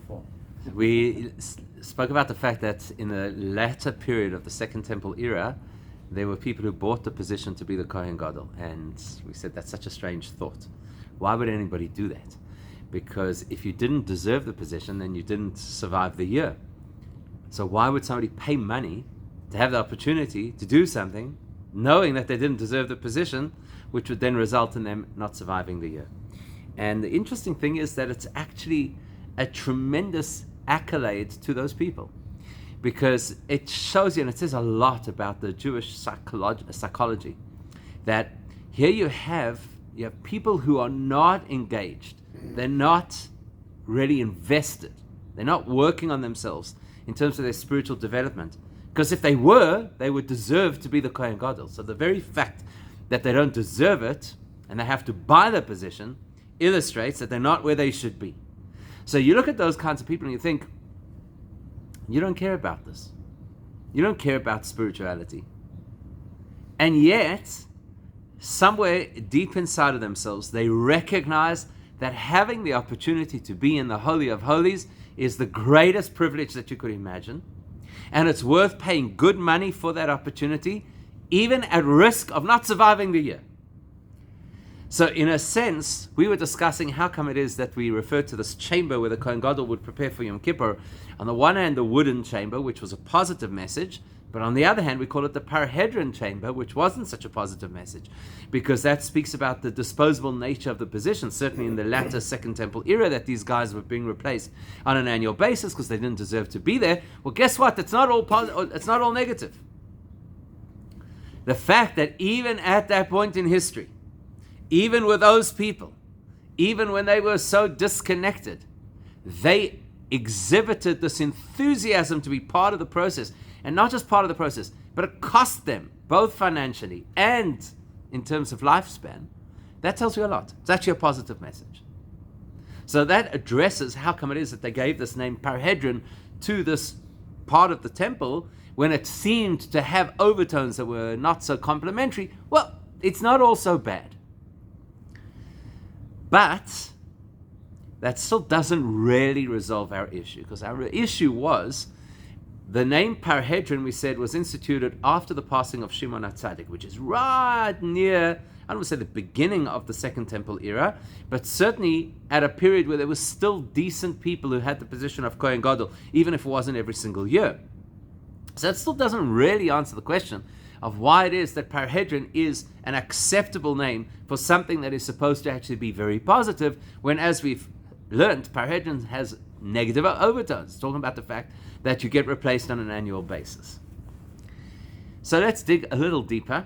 before. We spoke about the fact that in the latter period of the Second Temple era, there were people who bought the position to be the Kohen Gadol, and we said that's such a strange thought. Why would anybody do that? Because if you didn't deserve the position, then you didn't survive the year. So why would somebody pay money to have the opportunity to do something, knowing that they didn't deserve the position, which would then result in them not surviving the year? And the interesting thing is that it's actually a tremendous accolade to those people, because it shows you, and it says a lot about the Jewish psychology, that here you have people who are not engaged, they're not really invested, they're not working on themselves in terms of their spiritual development, because if they were, they would deserve to be the Kohen Gadol. So the very fact that they don't deserve it and they have to buy the position illustrates that they're not where they should be. So you look at those kinds of people and you think, you don't care about this. You don't care about spirituality. And yet, somewhere deep inside of themselves, they recognize that having the opportunity to be in the Holy of Holies is the greatest privilege that you could imagine. And it's worth paying good money for that opportunity, even at risk of not surviving the year. So in a sense, we were discussing how come it is that we refer to this chamber where the Kohen Gadol would prepare for Yom Kippur. On the one hand, the wooden chamber, which was a positive message, but on the other hand, we call it the parahedron chamber, which wasn't such a positive message, because that speaks about the disposable nature of the position, certainly in the latter Second Temple era, that these guys were being replaced on an annual basis because they didn't deserve to be there. Well, guess what? It's not all negative. The fact that even at that point in history, even with those people, even when they were so disconnected, they exhibited this enthusiasm to be part of the process. And not just part of the process, but it cost them, both financially and in terms of lifespan. That tells you a lot. It's actually a positive message. So that addresses how come it is that they gave this name Parahedron to this part of the temple when it seemed to have overtones that were not so complimentary. Well, it's not all so bad. But that still doesn't really resolve our issue, because our issue was the name Parahedron, we said, was instituted after the passing of Shimon HaTzadik, which is right near, I don't want to say the beginning of the Second Temple era, but certainly at a period where there were still decent people who had the position of Kohen Gadol, even if it wasn't every single year. So that still doesn't really answer the question of why it is that Parahedron is an acceptable name for something that is supposed to actually be very positive, when, as we've learned, Parahedron has negative overtones. It's talking about the fact that you get replaced on an annual basis. So let's dig a little deeper,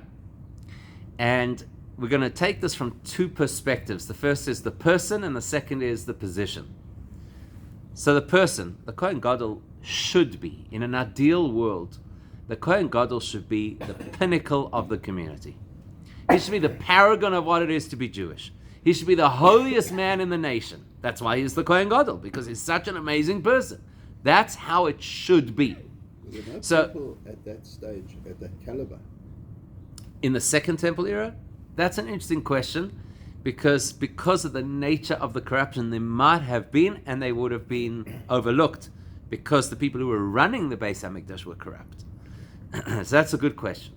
and we're going to take this from two perspectives. The first is the person, and the second is the position. So the person, the Kohen Gadol, should be, in an ideal world, the Kohen Gadol should be the pinnacle of the community. He should be the paragon of what it is to be Jewish. He should be the holiest man in the nation. That's why he's the Kohen Gadol, because he's such an amazing person. That's how it should be. Were there no So, people at that stage, at that caliber? in the Second Temple era, that's an interesting question, because of the nature of the corruption, there might have been, and they would have been overlooked, because the people who were running the Beis HaMikdash were corrupt. So that's a good question.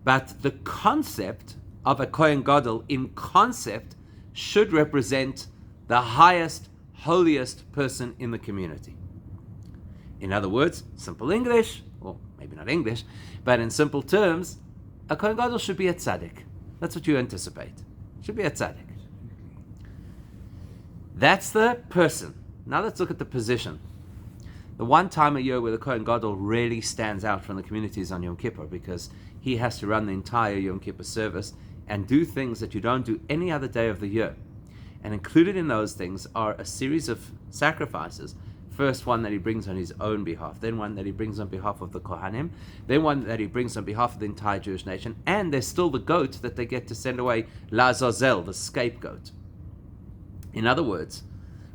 But the concept of a Kohen Gadol in concept should represent the highest, holiest person in the community. In other words, simple English, or maybe not English, but in simple terms, a Kohen Gadol should be a tzaddik. That's what you anticipate. Should be a tzaddik. That's the person. Now let's look at the position. The one time a year where the Kohen Gadol really stands out from the community is on Yom Kippur, because he has to run the entire Yom Kippur service and do things that you don't do any other day of the year. And included in those things are a series of sacrifices. First one that he brings on his own behalf, then one that he brings on behalf of the Kohanim, then one that he brings on behalf of the entire Jewish nation, and there's still the goat that they get to send away, Lazazel, the scapegoat. In other words,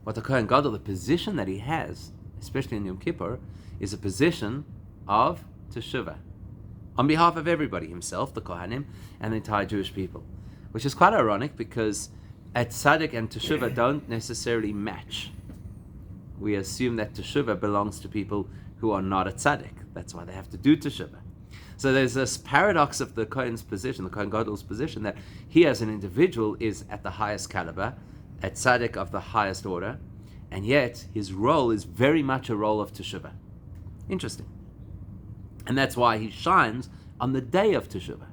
what the Kohen Gadol, the position that he has, especially in Yom Kippur, is a position of teshuvah, on behalf of everybody, himself, the Kohanim, and the entire Jewish people. Which is quite ironic, because at tzaddik and teshuvah don't necessarily match. we assume that teshuvah belongs to people who are not a tzaddik. That's why they have to do teshuvah. So there's this paradox of the Kohen's position, the Kohen Gadol's position, that he as an individual is at the highest caliber, a tzaddik of the highest order, and yet his role is very much a role of teshuvah. Interesting. And that's why he shines on the day of teshuvah.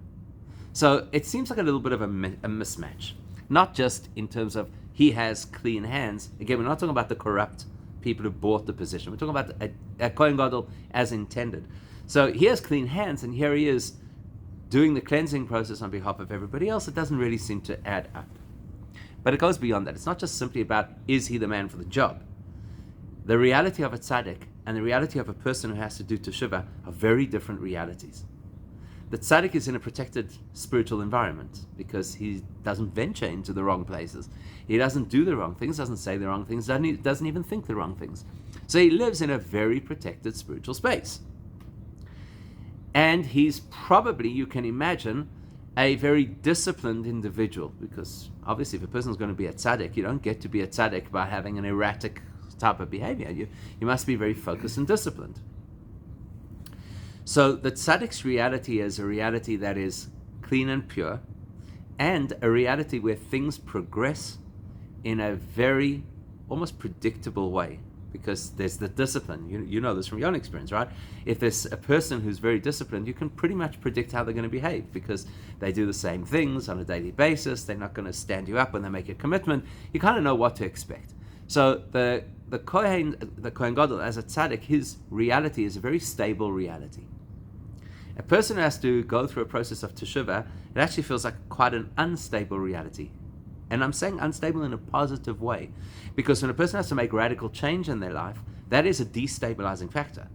So it seems like a little bit of a mismatch, not just in terms of he has clean hands. Again, we're not talking about the corrupt people who bought the position. We're talking about a Kohen Gadol as intended. So he has clean hands, and here he is doing the cleansing process on behalf of everybody else. It doesn't really seem to add up. But it goes beyond that. It's not just simply about, is he the man for the job? The reality of a tzaddik and the reality of a person who has to do teshuvah are very different realities. The tzaddik is in a protected spiritual environment because he doesn't venture into the wrong places. He doesn't do the wrong things, doesn't say the wrong things, doesn't even think the wrong things. So he lives in a very protected spiritual space. And he's probably, you can imagine, a very disciplined individual, because obviously if a person is going to be a tzaddik, you don't get to be a tzaddik by having an erratic type of behavior. You must be very focused and disciplined. So the tzaddik's reality is a reality that is clean and pure, and a reality where things progress in a very almost predictable way, because there's the discipline. You know this from your own experience, right? If there's a person who's very disciplined, you can pretty much predict how they're going to behave, because they do the same things on a daily basis. They're not going to stand you up when they make a commitment. You kind of know what to expect. So the Kohen Gadol, as a tzaddik, his reality is a very stable reality. A person who has to go through a process of teshuvah, it actually feels like quite an unstable reality. And I'm saying unstable in a positive way, because when a person has to make radical change in their life, that is a destabilizing factor.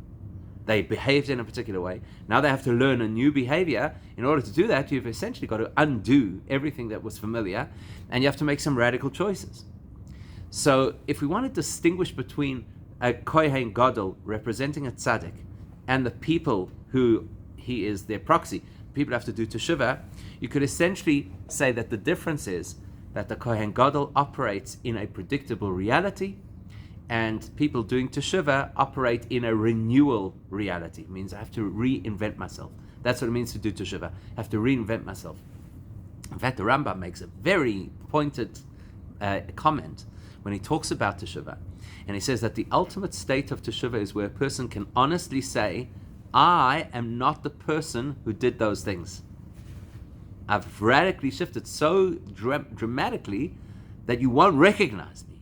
They behaved in a particular way. Now they have to learn a new behavior. In order to do that, you've essentially got to undo everything that was familiar, and you have to make some radical choices. So if we want to distinguish between a Kohen Gadol representing a tzaddik and the people who he is their proxy, people have to do teshuvah, you could essentially say that the difference is that the Kohen Gadol operates in a predictable reality, and people doing teshuvah operate in a renewal reality. It means I have to reinvent myself. That's what it means to do teshuvah. I have to reinvent myself. In fact, the Rambam makes a very pointed comment when he talks about teshuvah, and he says that the ultimate state of teshuvah is where a person can honestly say, I am not the person who did those things. I've radically shifted so dramatically that you won't recognize me.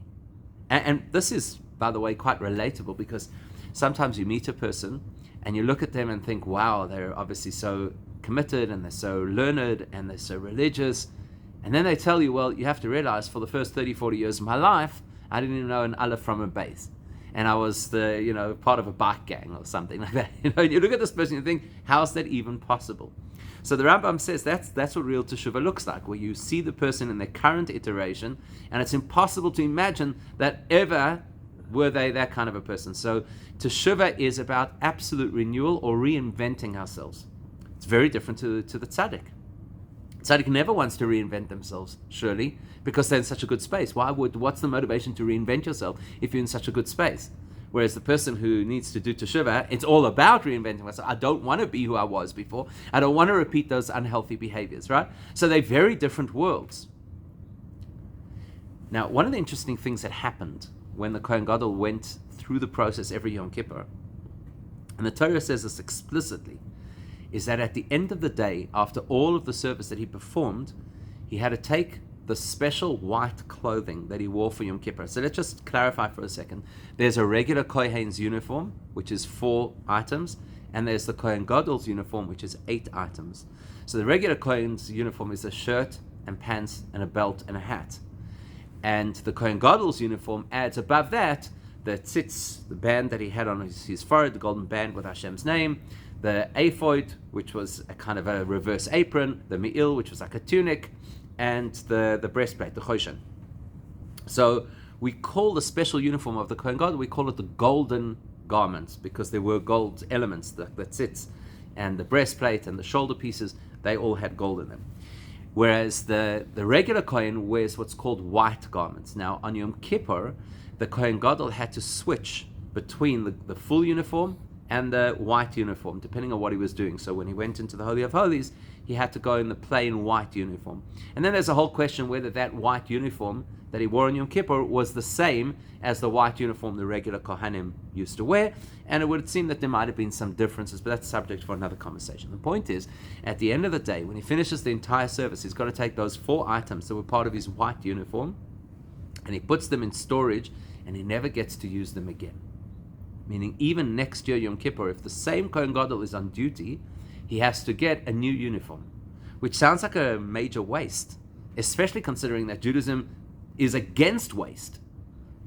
And this is, by the way, quite relatable, because sometimes you meet a person and you look at them and think, wow, they're obviously so committed and they're so learned and they're so religious. And then they tell you, well, you have to realize for the first 30, 40 years of my life, I didn't even know an aleph from a base. And I was part of a bike gang or something like that. And you look at this person and you think, how is that even possible? So the Rambam says that's what real teshuvah looks like, where you see the person in their current iteration, and it's impossible to imagine that ever were they that kind of a person. So teshuvah is about absolute renewal or reinventing ourselves. It's very different to the tzaddik. Tzaddik never wants to reinvent themselves, surely, because they're in such a good space. What's the motivation to reinvent yourself if you're in such a good space? Whereas the person who needs to do teshuvah, it's all about reinventing myself. I don't want to be who I was before. I don't want to repeat those unhealthy behaviors, right? So they're very different worlds. Now, one of the interesting things that happened when the Kohen Gadol went through the process every Yom Kippur, and the Torah says this explicitly, is that at the end of the day, after all of the service that he performed, he had to take the special white clothing that he wore for Yom Kippur. So let's just clarify for a second. There's a regular Kohen's uniform, which is 4 items, and there's the Kohen Gadol's uniform, which is 8 items. So the regular Kohen's uniform is a shirt and pants and a belt and a hat. And the Kohen Gadol's uniform adds above that the tzitz, the band that he had on his forehead, the golden band with Hashem's name, the ephod, which was a kind of a reverse apron, the me'il, which was like a tunic, and the breastplate, the choshen. So we call the special uniform of the Kohen Gadol, we call it the golden garments, because there were gold elements, the tzitz, and the breastplate, and the shoulder pieces, they all had gold in them. Whereas the regular Kohen wears what's called white garments. Now, on Yom Kippur, the Kohen Gadol had to switch between the full uniform and the white uniform, depending on what he was doing. So when he went into the Holy of Holies, he had to go in the plain white uniform. And then there's a whole question whether that white uniform that he wore on Yom Kippur was the same as the white uniform the regular Kohanim used to wear. And it would seem that there might have been some differences, but that's subject for another conversation. The point is, at the end of the day, when he finishes the entire service, he's got to take those 4 items that were part of his white uniform, and he puts them in storage, and he never gets to use them again. Meaning, even next year, Yom Kippur, if the same Kohen Gadol is on duty, he has to get a new uniform, which sounds like a major waste, especially considering that Judaism is against waste.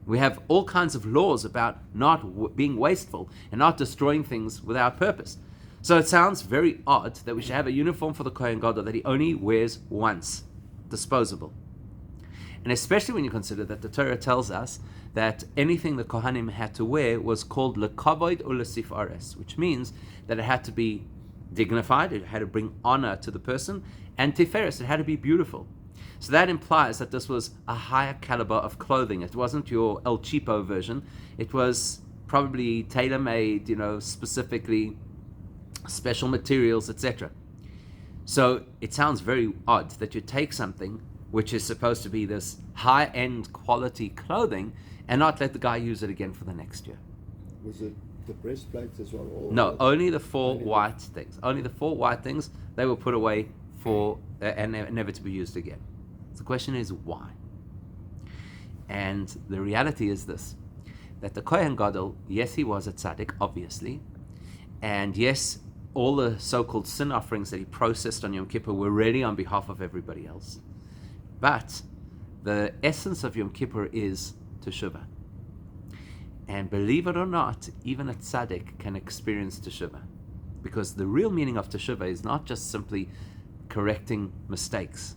We have all kinds of laws about not being wasteful and not destroying things without purpose. So it sounds very odd that we should have a uniform for the Kohen Gadol that he only wears once, disposable. And especially when you consider that the Torah tells us that anything the Kohanim had to wear was called lekavod or lesif ares, which means that it had to be dignified, it had to bring honor to the person, and tiferes, it had to be beautiful. So that implies that this was a higher caliber of clothing. It wasn't your El Cheapo version. It was probably tailor-made, specifically special materials, etc. So it sounds very odd that you take something which is supposed to be this high-end quality clothing and not let the guy use it again for the next year. Was it the breastplates as well? No, only the 4 white things. Only the 4 white things, they were put away for and never to be used again. So the question is why? And the reality is this, that the Kohen Gadol, yes, he was a tzaddik, obviously, and yes, all the so-called sin offerings that he processed on Yom Kippur were really on behalf of everybody else. But the essence of Yom Kippur is teshuvah. And believe it or not, even a tzaddik can experience teshuvah. Because the real meaning of teshuvah is not just simply correcting mistakes.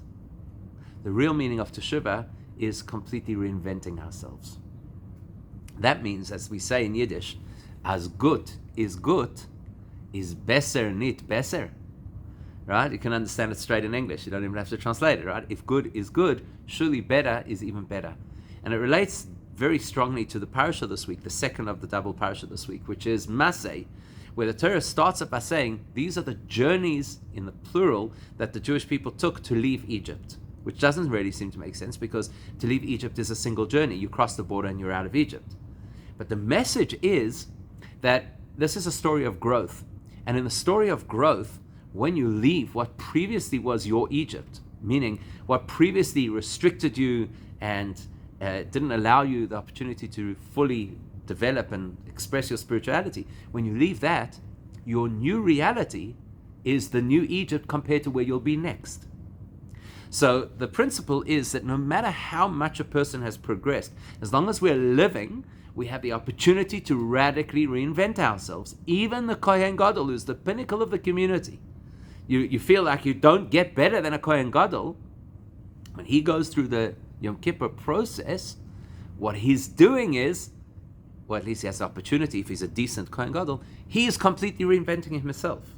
The real meaning of teshuvah is completely reinventing ourselves. That means, as we say in Yiddish, as gut is besser nit besser. Right? You can understand it straight in English. You don't even have to translate it, right? If good is good, surely better is even better. And it relates very strongly to the parasha this week, the second of the double parasha this week, which is Maseh, where the Torah starts up by saying, these are the journeys, in the plural, that the Jewish people took to leave Egypt, which doesn't really seem to make sense, because to leave Egypt is a single journey. You cross the border and you're out of Egypt. But the message is that this is a story of growth. And in the story of growth, when you leave what previously was your Egypt, meaning what previously restricted you and didn't allow you the opportunity to fully develop and express your spirituality, when you leave that, your new reality is the new Egypt compared to where you'll be next. So the principle is that no matter how much a person has progressed, as long as we're living, we have the opportunity to radically reinvent ourselves. Even the Kohen Gadol, who's the pinnacle of the community, you feel like you don't get better than a Kohen Gadol. When he goes through the Yom Kippur process, what he's doing is, well, at least he has the opportunity, if he's a decent Kohen Gadol, he is completely reinventing himself.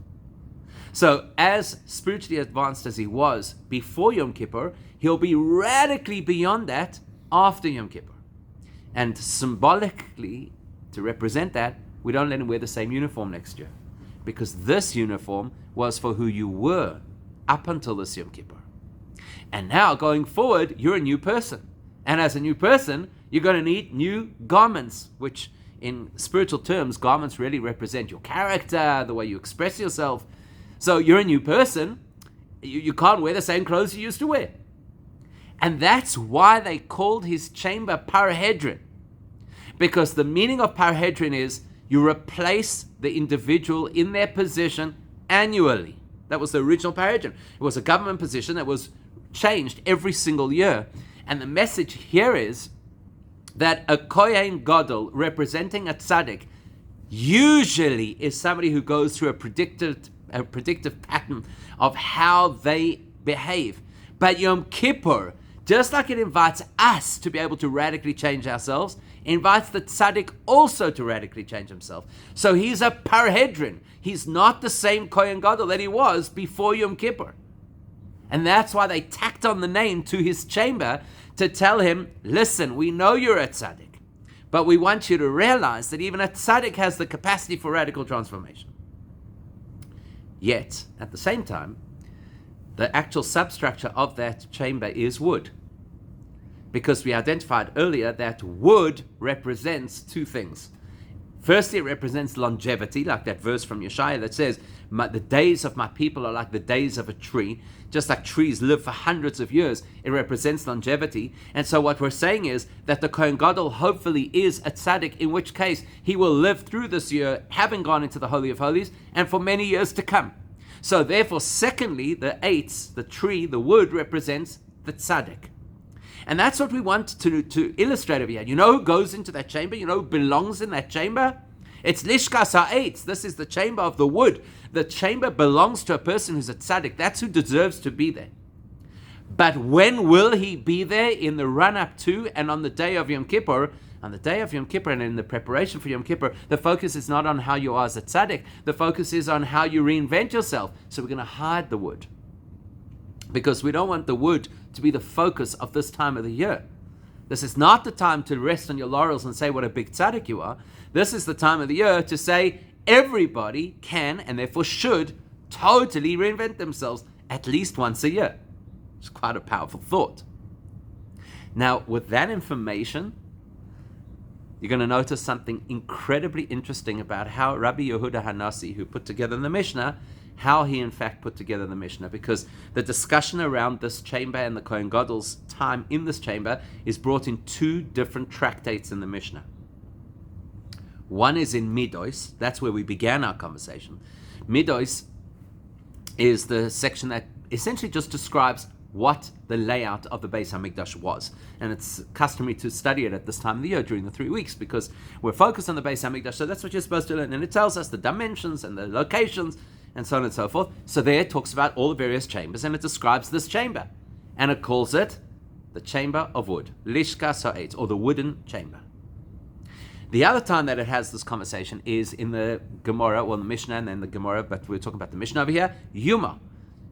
So as spiritually advanced as he was before Yom Kippur, he'll be radically beyond that after Yom Kippur. And symbolically, to represent that, we don't let him wear the same uniform next year, because this uniform was for who you were up until this Yom Kippur. And now, going forward, you're a new person. And as a new person, you're going to need new garments, which in spiritual terms, garments really represent your character, the way you express yourself. So you're a new person. You can't wear the same clothes you used to wear. And that's why they called his chamber parahedron. Because the meaning of parahedron is you replace the individual in their position annually. That was the original parahedron. It was a government position that was changed every single year. And the message here is that a Kohen Gadol representing a tzaddik usually is somebody who goes through a predictive pattern of how they behave. But Yom Kippur, just like it invites us to be able to radically change ourselves, invites the tzaddik also to radically change himself. So he's a parahedron. He's not the same Kohen Gadol that he was before Yom Kippur. And that's why they tacked on the name to his chamber to tell him, listen, we know you're a tzaddik, But we want you to realize that even a tzaddik has the capacity for radical transformation. Yet, at the same time, the actual substructure of that chamber is wood. Because we identified earlier that wood represents two things. Firstly, it represents longevity, like that verse from Yeshaya that says, the days of my people are like the days of a tree. Just like trees live for hundreds of years, it represents longevity. And so what we're saying is that the Kohen Gadol hopefully is a tzaddik, in which case he will live through this year, having gone into the Holy of Holies, and for many years to come. So therefore, secondly, the eitz, the tree, the wood, represents the tzaddik. And that's what we want to illustrate over here. You know who goes into that chamber? You know who belongs in that chamber? It's lishkas ha'etz. This is the chamber of the wood. The chamber belongs to a person who's a tzaddik. That's who deserves to be there. But when will he be there? In the run-up to and on the day of Yom Kippur. On the day of Yom Kippur and in the preparation for Yom Kippur, the focus is not on how you are as a tzaddik. The focus is on how you reinvent yourself. So we're going to hide the wood, because we don't want the wood to be the focus of this time of the year. This is not the time to rest on your laurels and say what a big tzaddik you are. This is the time of the year to say everybody can and therefore should totally reinvent themselves at least once a year. It's quite a powerful thought. Now, with that information, you're going to notice something incredibly interesting about how Rabbi Yehuda Hanasi, who put together the Mishnah, how he in fact put together the Mishnah, because the discussion around this chamber and the Kohen Gadol's time in this chamber is brought in two different tractates in the Mishnah. One is in Midos, that's where we began our conversation. Midos is the section that essentially just describes what the layout of the Beis HaMikdash was. And it's customary to study it at this time of the year during the 3 weeks, because we're focused on the Beis HaMikdash, so that's what you're supposed to learn. And it tells us the dimensions and the locations and so on and so forth. So there it talks about all the various chambers, and it describes this chamber. And it calls it the chamber of wood, Lishkas Ha'etz, or the wooden chamber. The other time that it has this conversation is in the Gemara, well, the Mishnah and then the Gemara, but we're talking about the Mishnah over here, Yuma.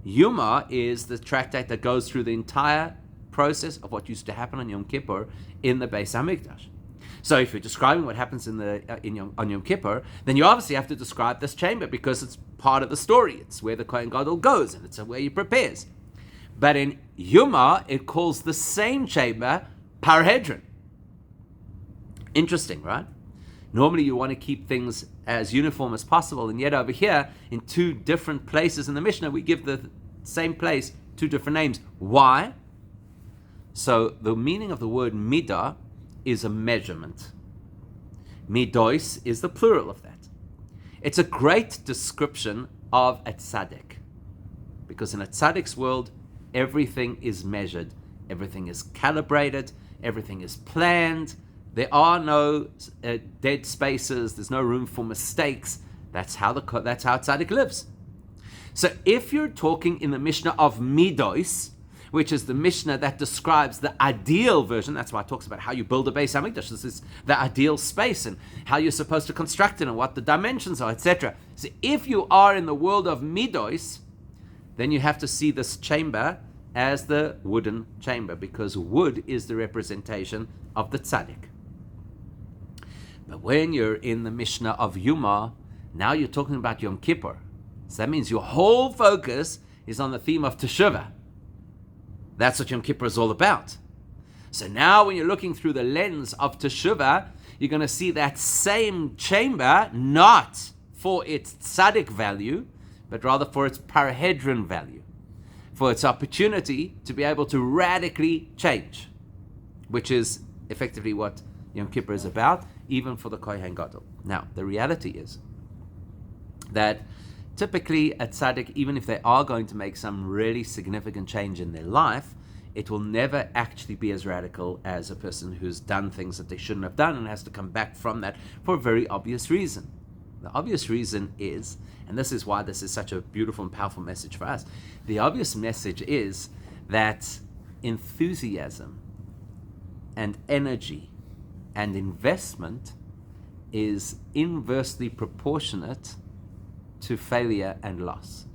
Yuma is the tractate that goes through the entire process of what used to happen on Yom Kippur in the Beis HaMikdash. So if you're describing what happens on Yom Kippur, then you obviously have to describe this chamber, because it's part of the story. It's where the Kohen Gadol goes, and it's where he prepares. But in Yuma, it calls the same chamber Parhedron. Interesting, right? Normally you want to keep things as uniform as possible, and yet over here, in two different places in the Mishnah, we give the same place two different names. Why? So the meaning of the word midah is a measurement. Midois is the plural of that. It's a great description of a tzaddik, because in a tzaddik's world, everything is measured, everything is calibrated, everything is planned. There are no dead spaces. There's no room for mistakes. That's how tzaddik lives. So if you're talking in the Mishnah of Midos, which is the Mishnah that describes the ideal version, that's why it talks about how you build a Beis HaMikdash. This is the ideal space and how you're supposed to construct it and what the dimensions are, etc. So if you are in the world of Midos, then you have to see this chamber as the wooden chamber, because wood is the representation of the tzaddik. But when you're in the Mishnah of Yuma, now you're talking about Yom Kippur. So that means your whole focus is on the theme of Teshuvah. That's what Yom Kippur is all about. So now when you're looking through the lens of Teshuvah, you're going to see that same chamber, not for its tzaddik value, but rather for its parahedron value, for its opportunity to be able to radically change, which is effectively what Yom Kippur is about, even for the Kohen Gadol. Now, the reality is that typically a tzaddik, even if they are going to make some really significant change in their life, it will never actually be as radical as a person who's done things that they shouldn't have done and has to come back from that for a very obvious reason. The obvious reason is, and this is why this is such a beautiful and powerful message for us, the obvious message is that enthusiasm and energy and investment is inversely proportionate to failure and loss.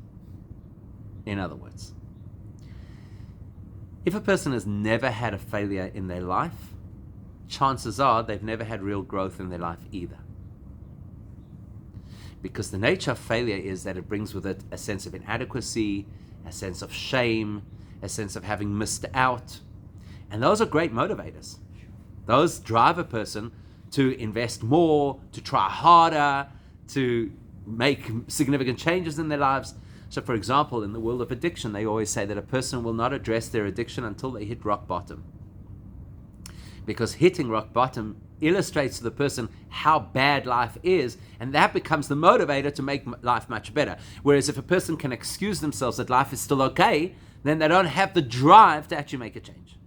In other words, if a person has never had a failure in their life, chances are they've never had real growth in their life either. Because the nature of failure is that it brings with it a sense of inadequacy, a sense of shame, a sense of having missed out. And those are great motivators. Those drive a person to invest more, to try harder, to make significant changes in their lives. So for example, in the world of addiction, they always say that a person will not address their addiction until they hit rock bottom. Because hitting rock bottom illustrates to the person how bad life is, and that becomes the motivator to make life much better. Whereas if a person can excuse themselves that life is still okay, then they don't have the drive to actually make a change.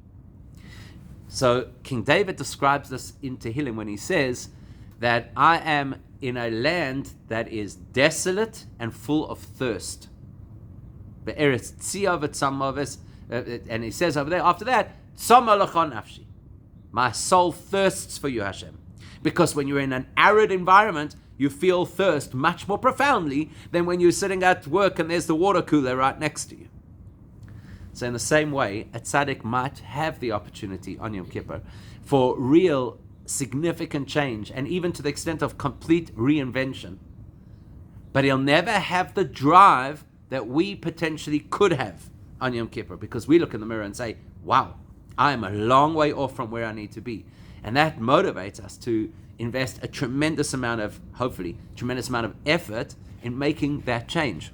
So King David describes this in Tehillim when he says that I am in a land that is desolate and full of thirst. And he says over there, after that, my soul thirsts for you, Hashem. Because when you're in an arid environment, you feel thirst much more profoundly than when you're sitting at work and there's the water cooler right next to you. So in the same way, a tzaddik might have the opportunity on Yom Kippur for real significant change, and even to the extent of complete reinvention. But he'll never have the drive that we potentially could have on Yom Kippur, because we look in the mirror and say, wow, I am a long way off from where I need to be. And that motivates us to invest a tremendous amount of effort in making that change.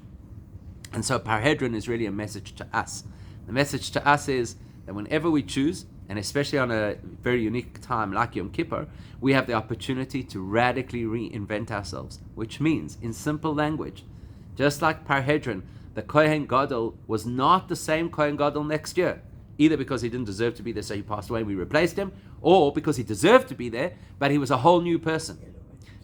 And so Parhedron is really a message to us. The message to us is that whenever we choose, and especially on a very unique time like Yom Kippur, we have the opportunity to radically reinvent ourselves, which means, in simple language, just like Parhedron, the Kohen Gadol was not the same Kohen Gadol next year, either because he didn't deserve to be there, so he passed away and we replaced him, or because he deserved to be there, but he was a whole new person.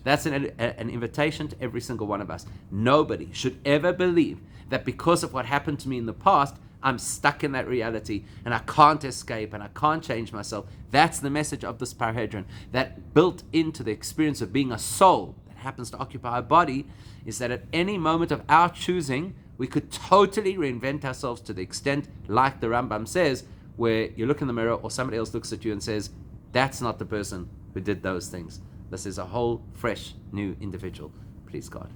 That's an invitation to every single one of us. Nobody should ever believe that because of what happened to me in the past, I'm stuck in that reality and I can't escape and I can't change myself. That's the message of this Parhedron. That built into the experience of being a soul that happens to occupy a body is that at any moment of our choosing, we could totally reinvent ourselves to the extent, like the Rambam says, where you look in the mirror or somebody else looks at you and says, that's not the person who did those things. This is a whole, fresh, new individual. Please God.